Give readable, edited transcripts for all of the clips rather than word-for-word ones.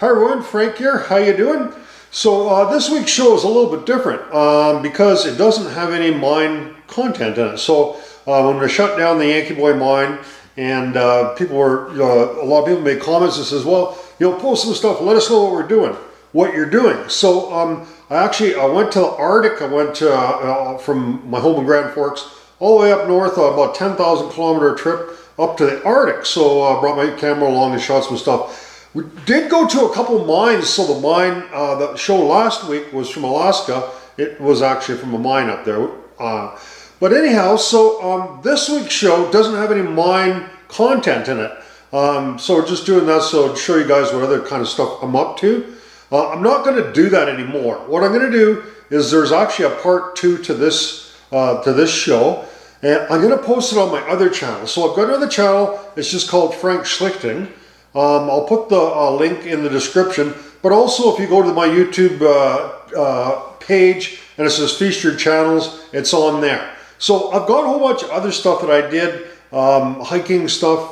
Hi everyone, Frank here. How you doing? So this week's show is a little bit different because it doesn't have any mine content in it. So when we shut down the Yankee Boy mine, and people were, a lot of people made comments that says, well, post some stuff, let us know what we're doing, what you're doing. So I went to the Arctic. I went from my home in Grand Forks all the way up north, about 10,000 kilometer trip up to the Arctic. So I brought my camera along and shot some stuff. We did go to a couple mines. So the mine, the show last week was from Alaska. It was actually from a mine up there. But anyhow, so this week's show doesn't have any mine content in it. So we're just doing that so to show you guys what other kind of stuff I'm up to. I'm not going to do that anymore. What I'm going to do is there's actually a part 2 to this show. And I'm going to post it on my other channel. So I've got another channel. It's just called Frank Schlichting. I'll put the link in the description, but also if you go to my YouTube page and it says featured channels, it's on there. So I've got a whole bunch of other stuff that I did, hiking stuff,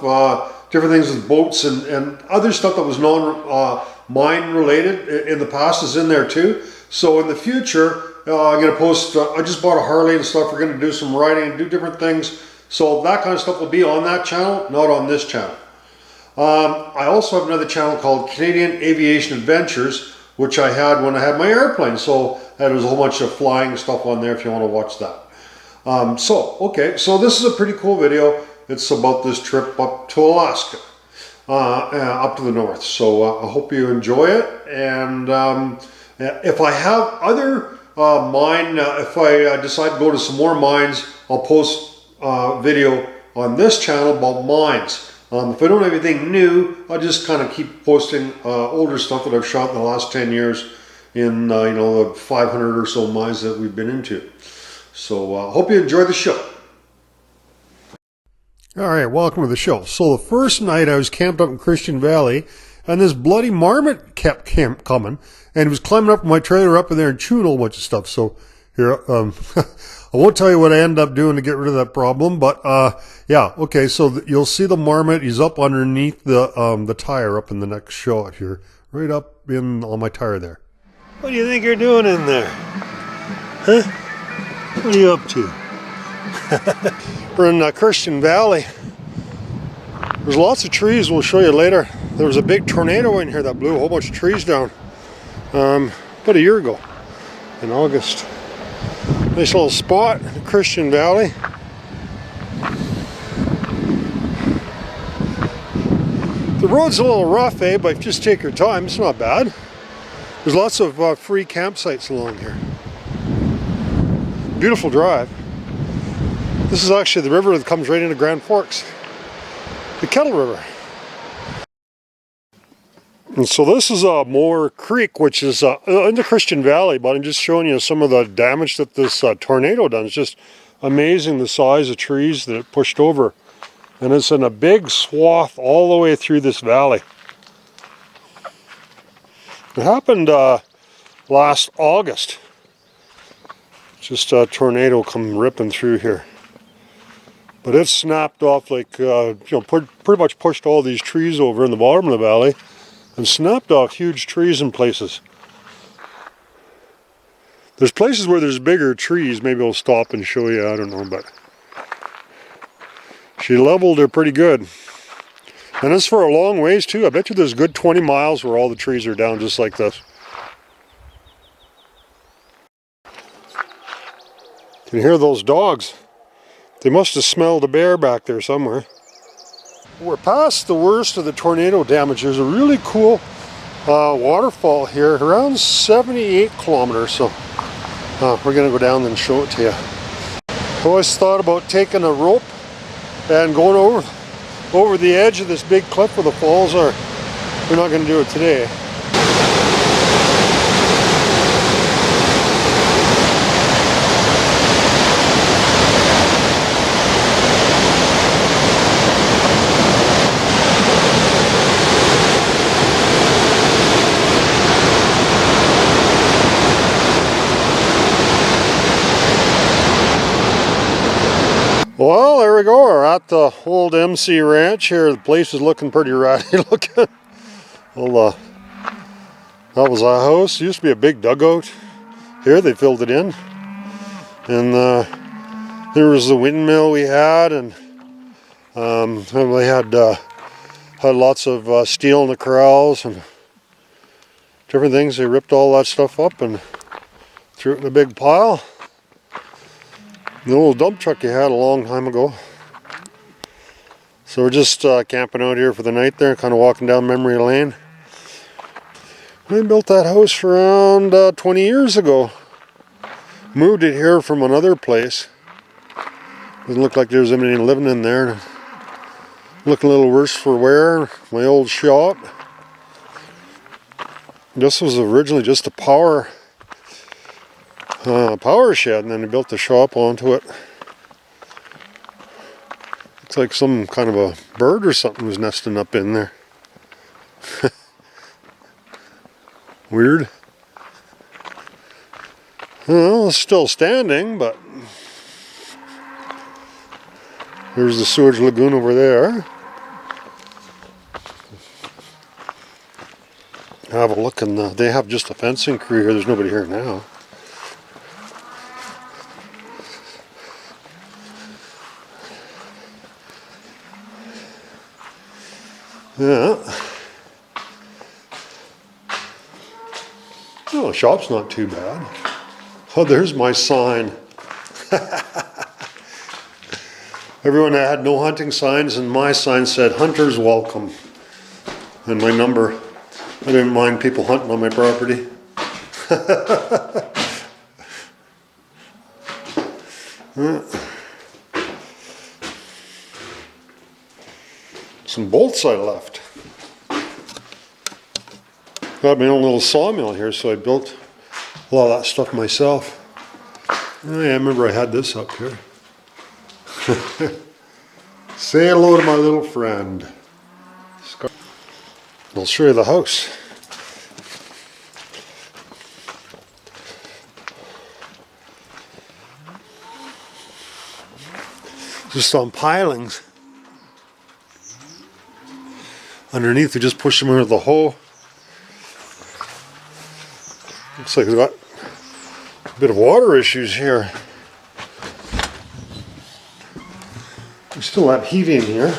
different things with boats and other stuff that was non-mine related in the past is in there too. So in the future, I'm going to post, I just bought a Harley and stuff. We're going to do some riding and do different things. So that kind of stuff will be on that channel, not on this channel. I also have another channel called Canadian Aviation Adventures, which I had when I had my airplane. So there was a whole bunch of flying stuff on there if you want to watch that. So this is a pretty cool video. It's about this trip up to Alaska, up to the north. So I hope you enjoy it. And if I have other if I decide to go to some more mines, I'll post video on this channel about mines. If I don't have anything new, I'll just kind of keep posting older stuff that I've shot in the last 10 years in the 500 or so mines that we've been into. So hope you enjoy the show. All right, welcome to the show. So the first night I was camped up in Christian Valley, and this bloody marmot kept coming, and he was climbing up my trailer up in there and chewing a whole bunch of stuff. So here, I won't tell you what I ended up doing to get rid of that problem, but yeah, okay, so you'll see the marmot. He's up underneath the tire up in the next shot here, right up in on my tire there. What do you think you're doing in there? Huh? What are you up to? We're in Christian Valley. There's lots of trees, we'll show you later. There was a big tornado in here that blew a whole bunch of trees down about a year ago in August. Nice little spot in Christian Valley. The road's a little rough, but just take your time. It's not bad. There's lots of free campsites along here. Beautiful drive. This is actually the river that comes right into Grand Forks. The Kettle River. And so this is Moore Creek, which is in the Christian Valley, but I'm just showing you some of the damage that this tornado done. It's just amazing the size of trees that it pushed over. And it's in a big swath all the way through this valley. It happened last August. Just a tornado come ripping through here. But it snapped off like, pretty much pushed all these trees over in the bottom of the valley. And snapped off huge trees in places. There's places where there's bigger trees. Maybe I'll stop and show you. I don't know, but she leveled her pretty good. And it's for a long ways too. I bet you there's a good 20 miles where all the trees are down just like this. You can hear those dogs. They must have smelled a bear back there somewhere. We're past the worst of the tornado damage. There's a really cool waterfall here, around 78 kilometers. So we're going to go down and show it to you. I always thought about taking a rope and going over the edge of this big cliff where the falls are. We're not going to do it today. Well, there we go. We're at the old MC Ranch here. The place is looking pretty ratty looking. We'll That was a house. It used to be a big dugout. Here they filled it in. And there was the windmill we had, and they had lots of steel in the corrals and different things. They ripped all that stuff up and threw it in a big pile. The old dump truck you had a long time ago. So we're just camping out here for the night there, kind of walking down memory lane. We built that house around 20 years ago. Moved it here from another place. Doesn't look like there's anybody living in there. Looking a little worse for wear. My old shop. This was originally just a power shed, and then they built the shop onto it. Looks like some kind of a bird or something was nesting up in there. Weird. Well, it's still standing, but there's the sewage lagoon over there. Have a look, and they have just a fencing crew here. There's nobody here now. Yeah. Oh, the shop's not too bad. Oh, there's my sign. Everyone had no hunting signs, and my sign said, "Hunters welcome." And my number. I didn't mind people hunting on my property. Some bolts I left. Got my own little sawmill here, so I built a lot of that stuff myself. Oh, yeah, I remember I had this up here. Say hello to my little friend. I'll show you the house. Just on pilings. Underneath, we just push them under the hoe. Looks like we've got a bit of water issues here. We still have heat in here.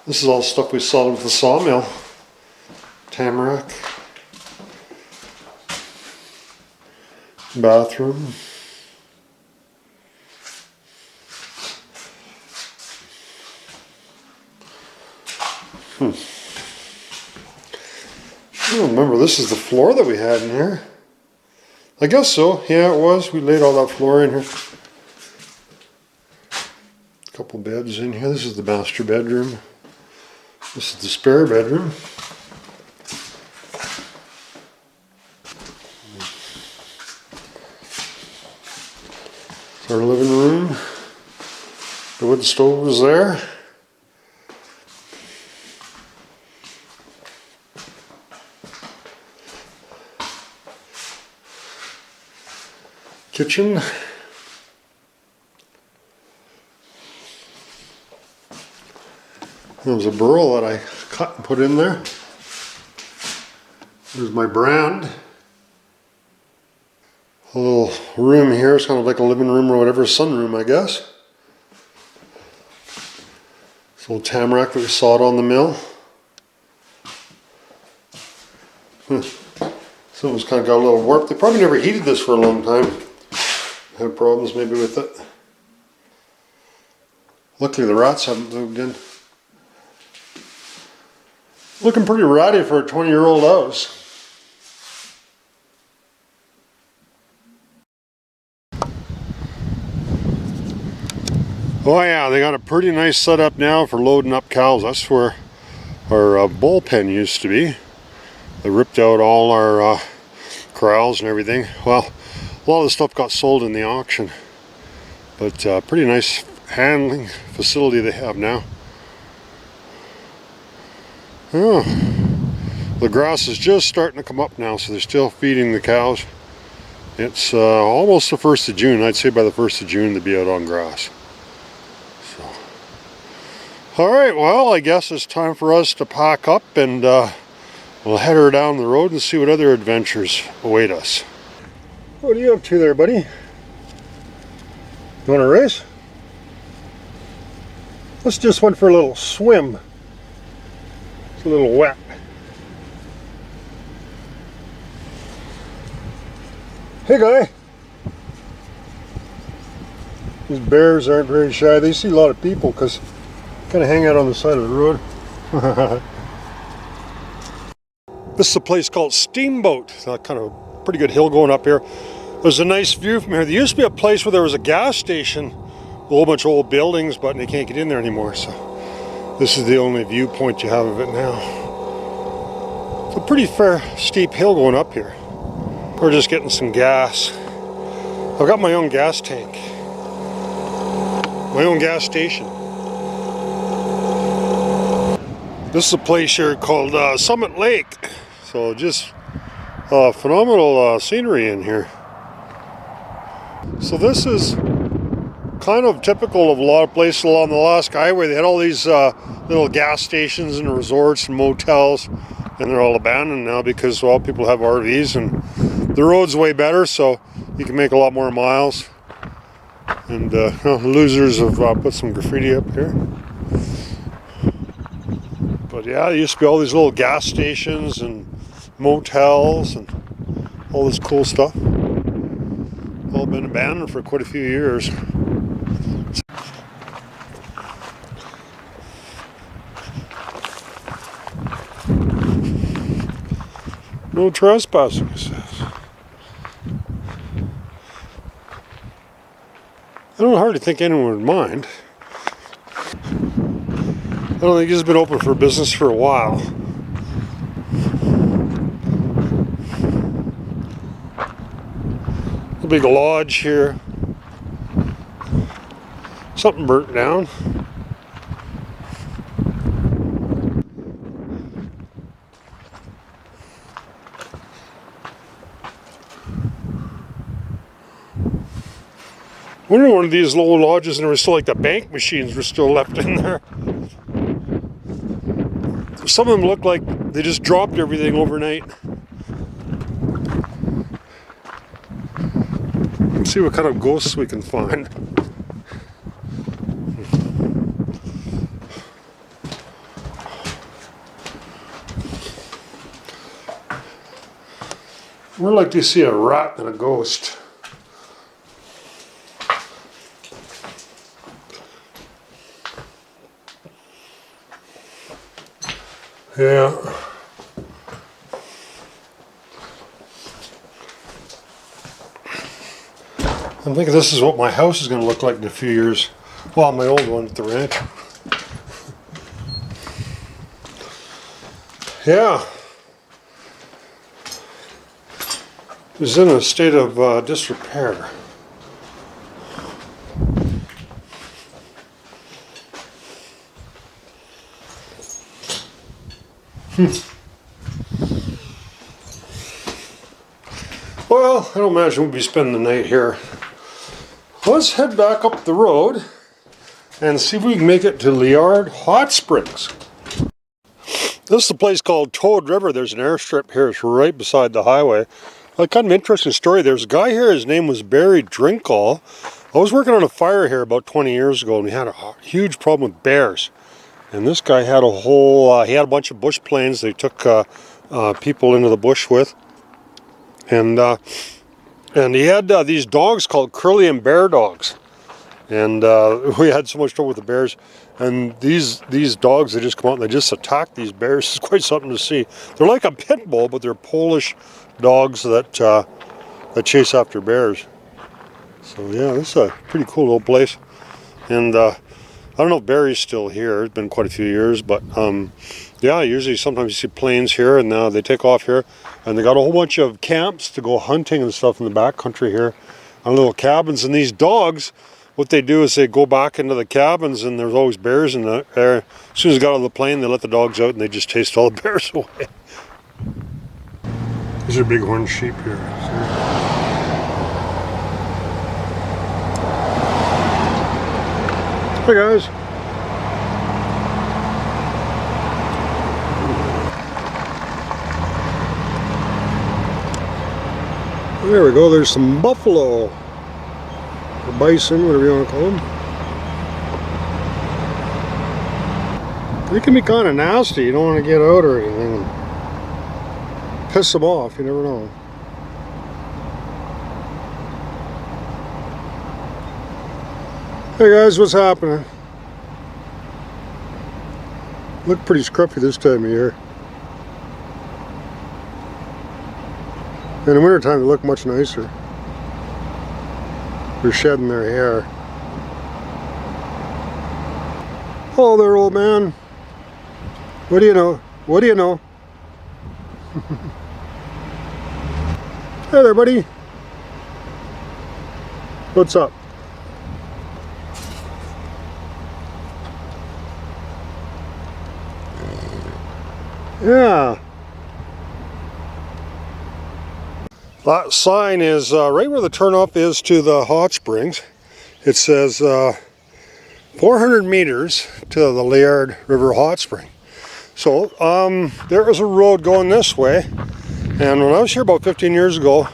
This is all stuff we sawed with the sawmill. Tamarack. Bathroom. I don't remember, this is the floor that we had in here. I guess so. Yeah, it was. We laid all that floor in here. A couple beds in here. This is the master bedroom. This is the spare bedroom. It's our living room. The wood stove was there. Kitchen. There was a burl that I cut and put in there. There's my brand. A little room here. It's kind of like a living room or whatever, sunroom, I guess. This little tamarack that we sawed on the mill. Something's kind of got a little warped. They probably never heated this for a long time. Had problems maybe with it. Luckily the rats haven't moved in. Looking pretty ratty for a 20-year-old house. Oh yeah, they got a pretty nice setup now for loading up cows. That's where our bullpen used to be. They ripped out all our corrals and everything. Well, a lot of the stuff got sold in the auction. But pretty nice handling facility they have now. Oh, the grass is just starting to come up now, so they're still feeding the cows. It's almost the 1st of June. I'd say by the 1st of June they'll be out on grass. So, All right, well, I guess it's time for us to pack up and we'll head her down the road and see what other adventures await us. What are you up to there, buddy? You want to race? Let's just went for a little swim. It's a little wet. Hey, guy. These bears aren't very shy. They see a lot of people because they kind of hang out on the side of the road. This is a place called Steamboat. Kind of a pretty good hill going up here. There's a nice view from here. There used to be a place where there was a gas station, a whole bunch of old buildings, but they can't get in there anymore. So this is the only viewpoint you have of it now. It's a pretty fair steep hill going up here. We're just getting some gas. I've got my own gas tank. My own gas station. This is a place here called Summit Lake. So just phenomenal scenery in here. So this is kind of typical of a lot of places along the Alaska Highway. They had all these little gas stations and resorts and motels, and they're all abandoned now because, well, people have RVs and the road's way better, so you can make a lot more miles. And losers have put some graffiti up here. But yeah, there used to be all these little gas stations and motels and all this cool stuff. All been abandoned for quite a few years. No trespassing, it says. I don't hardly think anyone would mind. I don't think it's been open for business for a while. A big lodge here. Something burnt down. We were in one of these little lodges and there was still like the bank machines were still left in there. Some of them looked like they just dropped everything overnight. Let's see what kind of ghosts we can find. More like to see a rat than a ghost. Yeah. I'm thinking this is what my house is going to look like in a few years. Well, my old one at the ranch. Yeah. It was in a state of disrepair. Well, I don't imagine we'll be spending the night here. Let's head back up the road and see if we can make it to Liard Hot Springs. This is a place called Toad River. There's an airstrip here. It's right beside the highway. A kind of interesting story. There's a guy here, his name was Barry Drinkall. I was working on a fire here about 20 years ago and we had a huge problem with bears. And this guy had a whole, he had a bunch of bush planes they took people into the bush with. And he had these dogs called Curly and Bear dogs. And we had so much trouble with the bears. And these dogs, they just come out and they just attack these bears. It's quite something to see. They're like a pit bull, but they're Polish dogs that chase after bears. So yeah, this is a pretty cool little place. And I don't know if Barry's still here. It's been quite a few years, but yeah, usually sometimes you see planes here and they take off here. And they got a whole bunch of camps to go hunting and stuff in the backcountry here on little cabins. And these dogs, what they do is they go back into the cabins and there's always bears in there. As soon as they got out of the plane, they let the dogs out and they just chased all the bears away. These are bighorn sheep here. Hey guys. There we go, there's some buffalo, or bison, whatever you want to call them. They can be kind of nasty, you don't want to get out or anything and piss them off, you never know. Hey guys, what's happening? Look pretty scruffy this time of year. In the wintertime they look much nicer. They're shedding their hair. Hello there, old man. What do you know? What do you know? Hey there, buddy. What's up? Yeah. That sign is right where the turnoff is to the hot springs. It says 400 meters to the Liard River hot spring. So there is a road going this way, and when I was here about 15 years ago,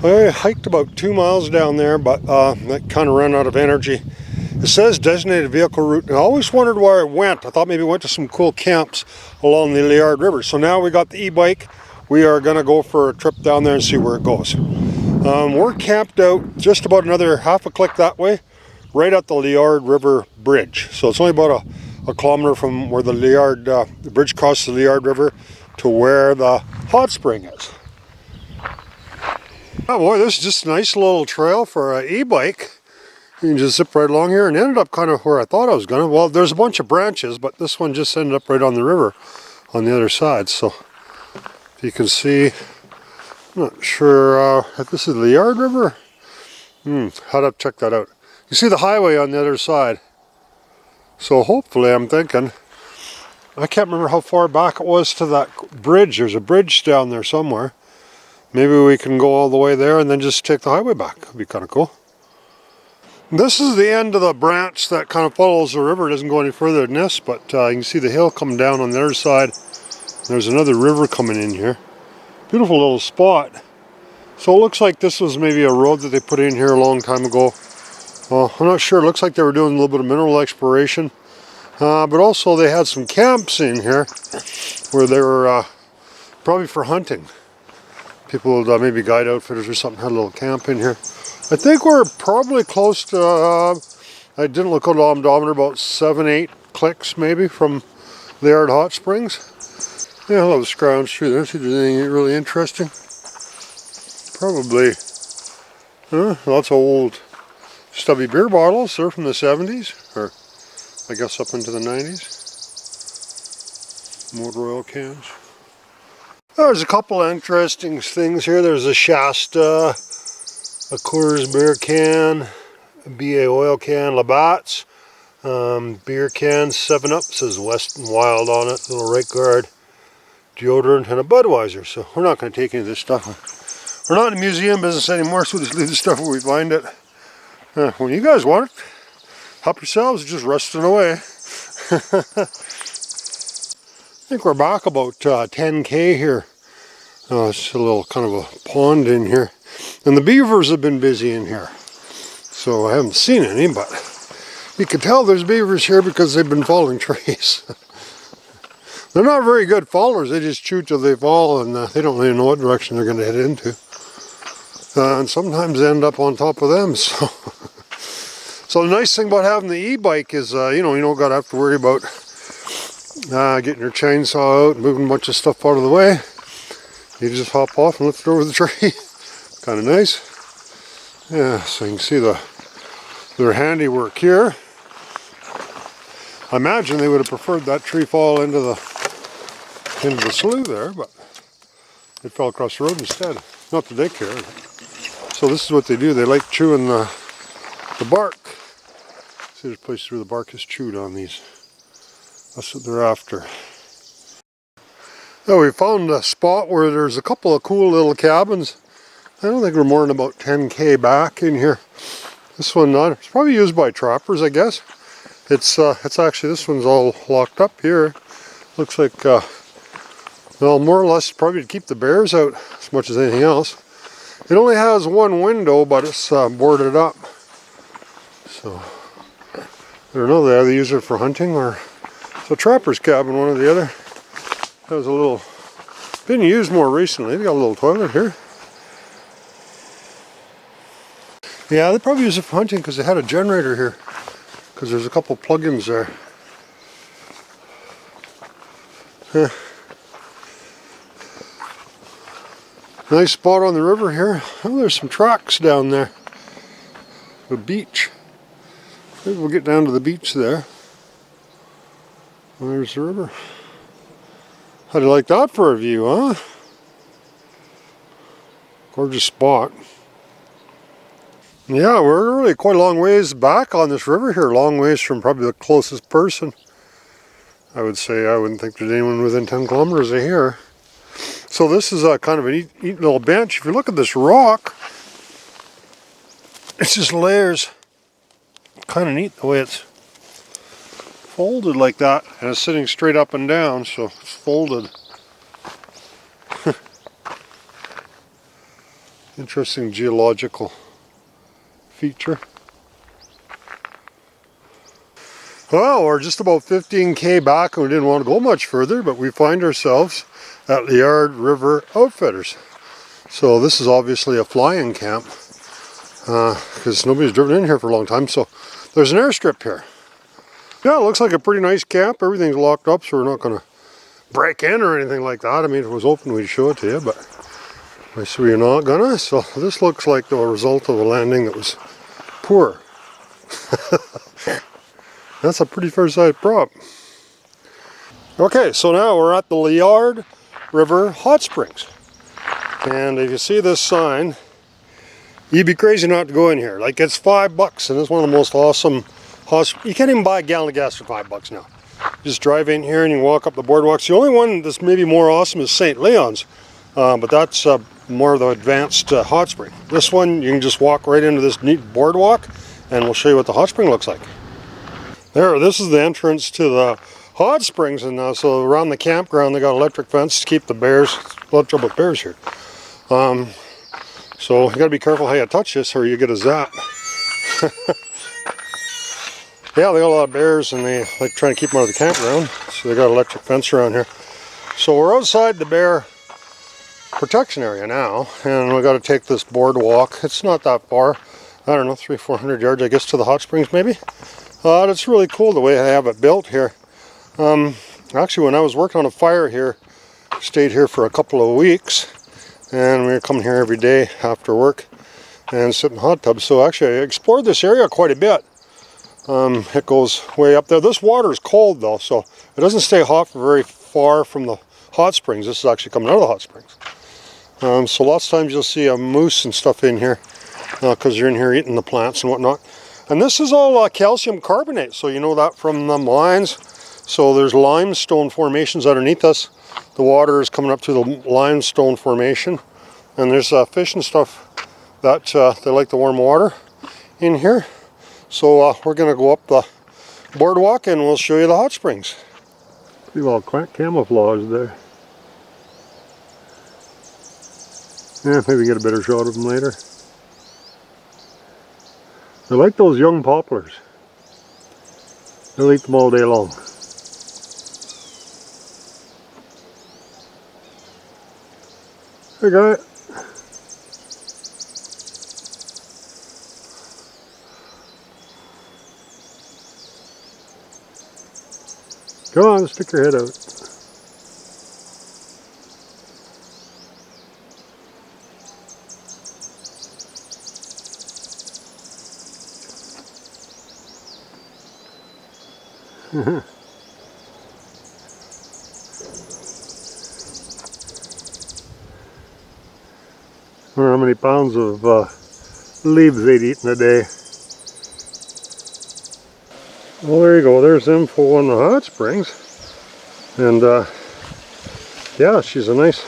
I hiked about 2 miles down there, but that kind of ran out of energy. It says designated vehicle route, and I always wondered where it went. I thought maybe it went to some cool camps along the Liard River. So now we got the e-bike. We are going to go for a trip down there and see where it goes. We're camped out just about another half a click that way, right at the Liard River Bridge. So it's only about a kilometer from where the Liard, the bridge crosses the Liard River to where the hot spring is. Oh boy, this is just a nice little trail for an e-bike. You can just zip right along here, and ended up kind of where I thought I was going to. Well, there's a bunch of branches, but this one just ended up right on the river on the other side. So you can see, I'm not sure if this is the Liard River. How to check that out. You see the highway on the other side. So hopefully, I'm thinking, I can't remember how far back it was to that bridge. There's a bridge down there somewhere. Maybe we can go all the way there and then just take the highway back. That'd be kind of cool. This is the end of the branch that kind of follows the river. It doesn't go any further than this, but you can see the hill come down on the other side. There's another river coming in here. Beautiful little spot. So it looks like this was maybe a road that they put in here a long time ago. I'm not sure. It looks like they were doing a little bit of mineral exploration. But also they had some camps in here where they were probably for hunting. People, maybe guide outfitters or something, had a little camp in here. I think we're probably close to, I didn't look at the odometer, about 7-8 clicks maybe from Liard Hot Springs. Yeah, I'll scrounge through there, see if there's anything really interesting. Probably lots of old stubby beer bottles. They're from the 70s, or I guess up into the 90s. Motor oil cans. There's a couple interesting things here. There's a Shasta, a Coors beer can, a BA oil can, Labatt's, beer can, 7-Up, says West and Wild on it, little right guard, deodorant, and a Budweiser. So we're not going to take any of this stuff. We're not in the museum business anymore, so we'll just leave the stuff where we find it. When you guys want it, help yourselves, just rusting away. I think we're back about 10K here. It's a little kind of a pond in here. And the beavers have been busy in here. So I haven't seen any, but you can tell there's beavers here because they've been falling trees. They're not very good fallers. They just chew till they fall, and they don't really know what direction they're going to head into. And sometimes they end up on top of them. So the nice thing about having the e-bike is, you don't got to have to worry about getting your chainsaw out and moving a bunch of stuff out of the way. You just hop off and lift it over the tree. Kind of nice. Yeah, so you can see their handiwork here. I imagine they would have preferred that tree fall into the slough there, but it fell across the road instead. Not that they care. So this is what they do. They like chewing the bark. See, there's places where the bark is chewed on these. That's what they're after. Now we found a spot where there's a couple of cool little cabins. I don't think we're more than about 10K back in here. This one, it's probably used by trappers, I guess. It's actually, this one's all locked up here. Looks like, well, more or less probably to keep the bears out as much as anything else. It only has one window, but it's boarded up. So, I don't know, they either use it for hunting or it's a trapper's cabin, one or the other. That was a little, been used more recently. They got a little toilet here. Yeah, they probably use it for hunting because they had a generator here. Because there's a couple plug-ins there. Nice spot on the river here. Oh, there's some tracks down there. The beach. Maybe we'll get down to the beach there. There's the river. How do you like that for a view, huh? Gorgeous spot. Yeah, we're really quite a long ways back on this river here. Long ways from probably the closest person. I would say I wouldn't think there's anyone within 10 kilometers of here. So this is a kind of a neat little bench. If you look at this rock, it's just layers. Kind of neat the way it's folded like that. And it's sitting straight up and down, so it's folded. Interesting geological feature. Well, we're just about 15k back and we didn't want to go much further, but we find ourselves at Liard River Outfitters. So this is obviously a fly-in camp because nobody's driven in here for a long time. So there's an airstrip here. Yeah, it looks like a pretty nice camp. Everything's locked up, so we're not going to break in or anything like that. I mean, if it was open, we'd show it to you, but I see we're not gonna. So this looks like the result of a landing that was poor. That's a pretty fair-sized prop. Okay, so now we're at the Liard River Hot Springs. And if you see this sign, you'd be crazy not to go in here. Like, it's $5 and it's one of the most awesome hot. You can't even buy a gallon of gas for $5 now. You just drive in here and you walk up the boardwalks. The only one that's maybe more awesome is St. Leon's, but that's more of the advanced hot spring. This one, you can just walk right into this neat boardwalk and we'll show you what the hot spring looks like. There, this is the entrance to the hot springs, and so around the campground they got electric fence to keep the bears. A lot of trouble with bears here. So you gotta be careful how you touch this or you get a zap. Yeah, they got a lot of bears and they like trying to keep them out of the campground, so they got electric fence around here. So we're outside the bear protection area now, and we got to take this boardwalk. It's not that far. I don't know, 300-400 yards, I guess, to the hot springs maybe. It's really cool the way I have it built here. Actually, when I was working on a fire here, stayed here for a couple of weeks, and we were coming here every day after work and sit in hot tubs. So actually, I explored this area quite a bit. It goes way up there. This water is cold though, so it doesn't stay hot for very far from the hot springs. This is actually coming out of the hot springs. So lots of times you'll see a moose and stuff in here because you're in here eating the plants and whatnot. And this is all calcium carbonate, so you know that from the mines. So there's limestone formations underneath us. The water is coming up to the limestone formation. And there's fish and stuff that they like the warm water in here. So we're going to go up the boardwalk and we'll show you the hot springs. Pretty well camouflage there. Yeah, maybe get a better shot of them later. I like those young poplars. I'll eat them all day long. Hey guy. Come on, stick your head out. I wonder how many pounds of leaves they'd eat in a day. Well, there you go. There's info on the hot springs. And yeah, she's a nice,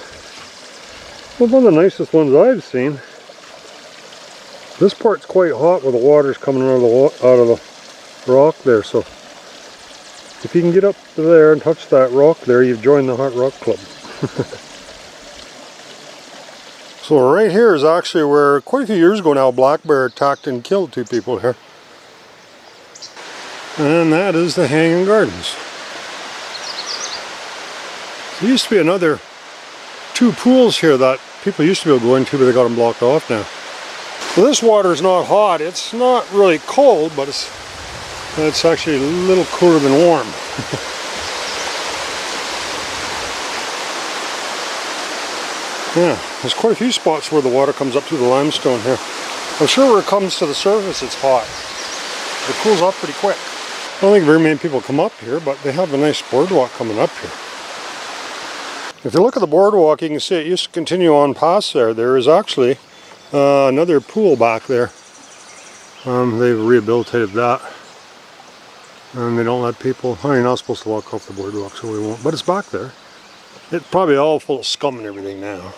well, one of the nicest ones I've seen. This part's quite hot where the water's coming out of the rock there, so if you can get up to there and touch that rock there, you've joined the Hot Rock Club. So right here is actually where, quite a few years ago now, a black bear attacked and killed 2 people here. And that is the Hanging Gardens. There used to be another 2 pools here that people used to be able to go into, but they got them blocked off now. Well, this water is not hot. It's not really cold, but it's actually a little cooler than warm. Yeah, there's quite a few spots where the water comes up through the limestone here. I'm sure where it comes to the surface it's hot. It cools off pretty quick. I don't think very many people come up here, but they have a nice boardwalk coming up here. If you look at the boardwalk, you can see it used to continue on past there. There is actually another pool back there. They've rehabilitated that. And they don't let people, oh, you're not supposed to walk off the boardwalk, so we won't. But it's back there. It's probably all full of scum and everything now.